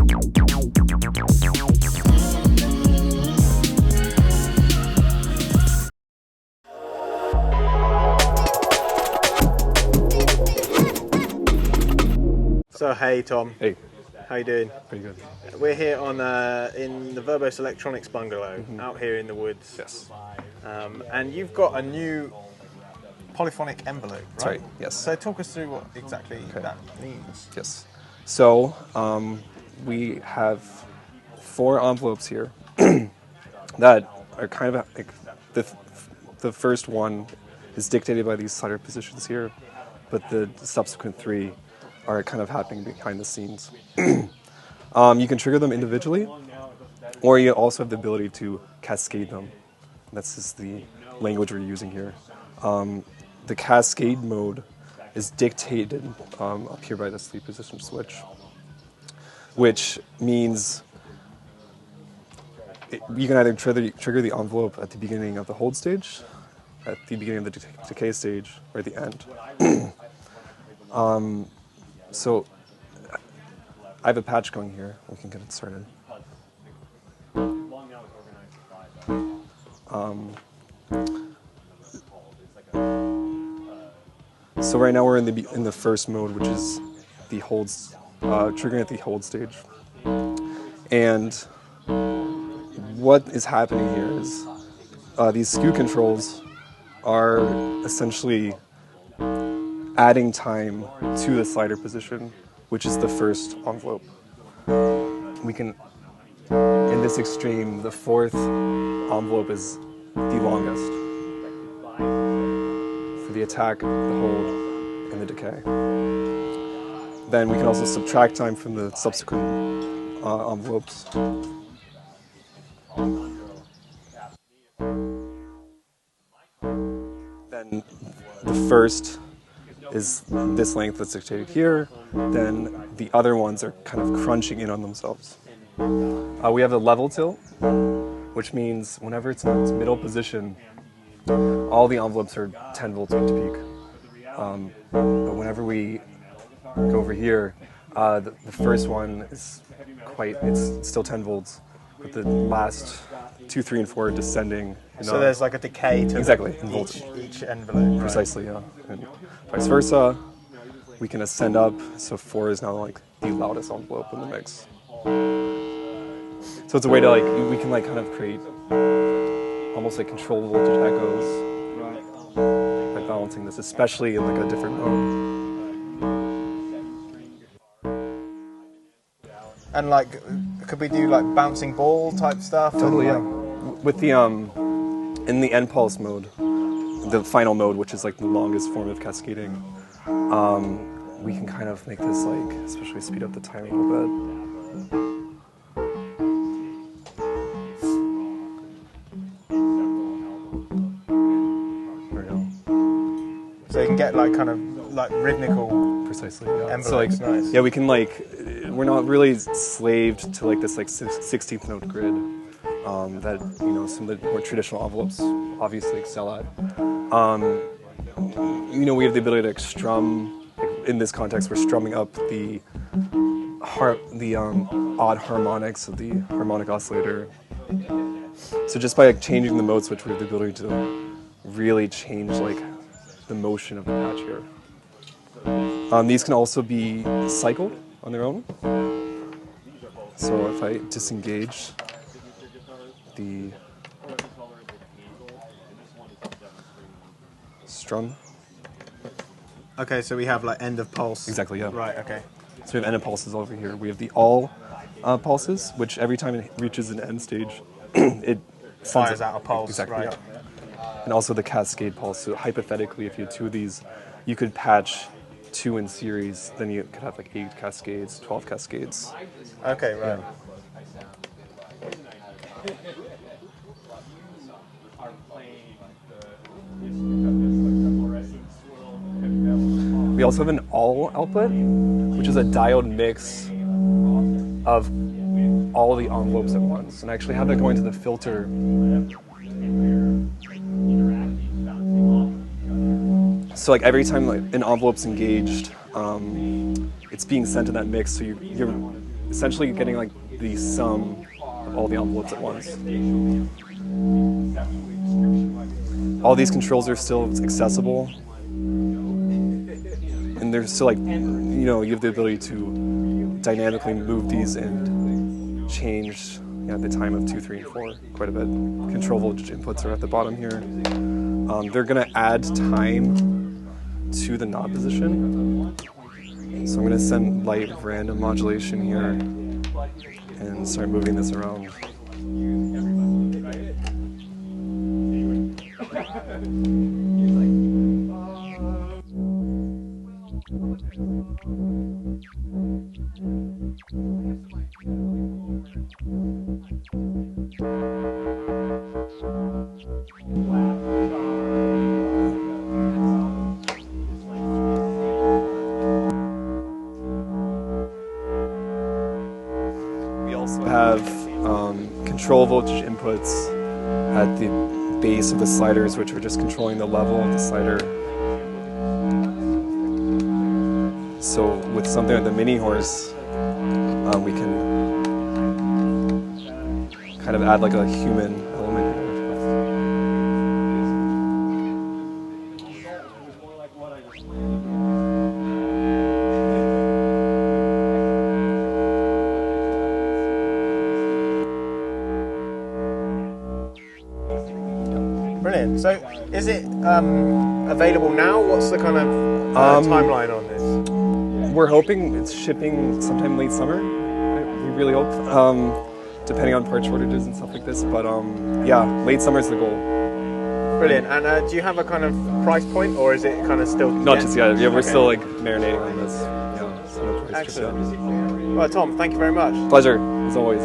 So hey Tom. Hey. How you doing? Pretty good. We're here on in the Verbos Electronics bungalow out here in the woods. Yes. And you've got a new polyphonic envelope, right? That's right, yes. So talk us through what exactly that means. Yes. So we have 4 envelopes here that are kind of like the first one is dictated by these slider positions here, but the subsequent 3 are kind of happening behind the scenes. You can trigger them individually, or you also have the ability to cascade them. That's just the language we're using here. The Cascade Mode is dictated up here by this 3-position switch, which means you can either trigger the envelope at the beginning of the hold stage, at the beginning of the decay stage, or at the end. So I have a patch going here. We can get it started. So right now we're in the first mode, which is the holds, triggering at the hold stage. And what is happening here is these skew controls are essentially adding time to the slider position, which is the first envelope. We can, in this extreme, the 4th envelope is the longest for the attack, the hold, and the decay. Then we can also subtract time from the subsequent envelopes. Then the first is this length that's dictated here, then the other ones are kind of crunching in on themselves. We have the level tilt, which means whenever it's in its middle position, all the envelopes are 10 volts peak to peak. But whenever we go over here, the first one is it's still 10 volts, but the last 2, 3, and 4 are descending. So there's like a decay to each envelope. Right? Precisely, yeah. And vice versa, we can ascend up, so 4 is now like the loudest envelope in the mix. So it's a way to we can kind of create almost like control voltage echoes by balancing this, especially in a different mode. And could we do bouncing ball type stuff? Totally, yeah. With the in the end pulse mode, the final mode, which is the longest form of cascading, we can kind of make this especially speed up the time a little bit. There we go. So you can get kind of rhythmical. Precisely, yeah. Envelopes, So nice. yeah, we can we're not really slaved to this 16th note grid that some of the more traditional envelopes obviously excel at. We have the ability to strum. In this context, we're strumming up the odd harmonics of the harmonic oscillator. So just by changing the mode switch, we have the ability to really change the motion of the patch here. These can also be cycled on their own. So if I disengage the strum. Okay, so we have end of pulse. Exactly, yeah. Right, okay. So we have end of pulses over here. We have the all pulses, which every time it reaches an end stage, it fires out a pulse. Exactly, right. yeah. And also the cascade pulse. So hypothetically, if you had 2 of these, you could patch 2 in series. Then you could have 8 cascades, 12 cascades. Okay, right. Yeah. We also have an all output, which is a diode mix of all the envelopes at once. And I actually have that going to the filter. So every time an envelope's engaged, it's being sent to that mix. So you're essentially getting like the sum of all the envelopes at once. All these controls are still accessible, and they're still like, you have the ability to dynamically move these and change at the time of 2, 3, and 4 quite a bit. Control voltage inputs are at the bottom here. They're going to add time to the knob position. So I'm going to send light random modulation here and start moving this around. We also have control voltage inputs at the base of the sliders, which are just controlling the level of the slider. So with something like the mini horse, we can kind of add like a human element here. Brilliant. So, is it available now? What's the kind of timeline on this? We're hoping it's shipping sometime late summer. We really hope, depending on part shortages and stuff like this. But yeah, late summer is the goal. Brilliant. And do you have a kind of price point, or is it kind of still? Not just yet. Yeah, we're still like marinating on this. Yeah, so no price just yet. Excellent. Well, Tom, thank you very much. Pleasure, as always.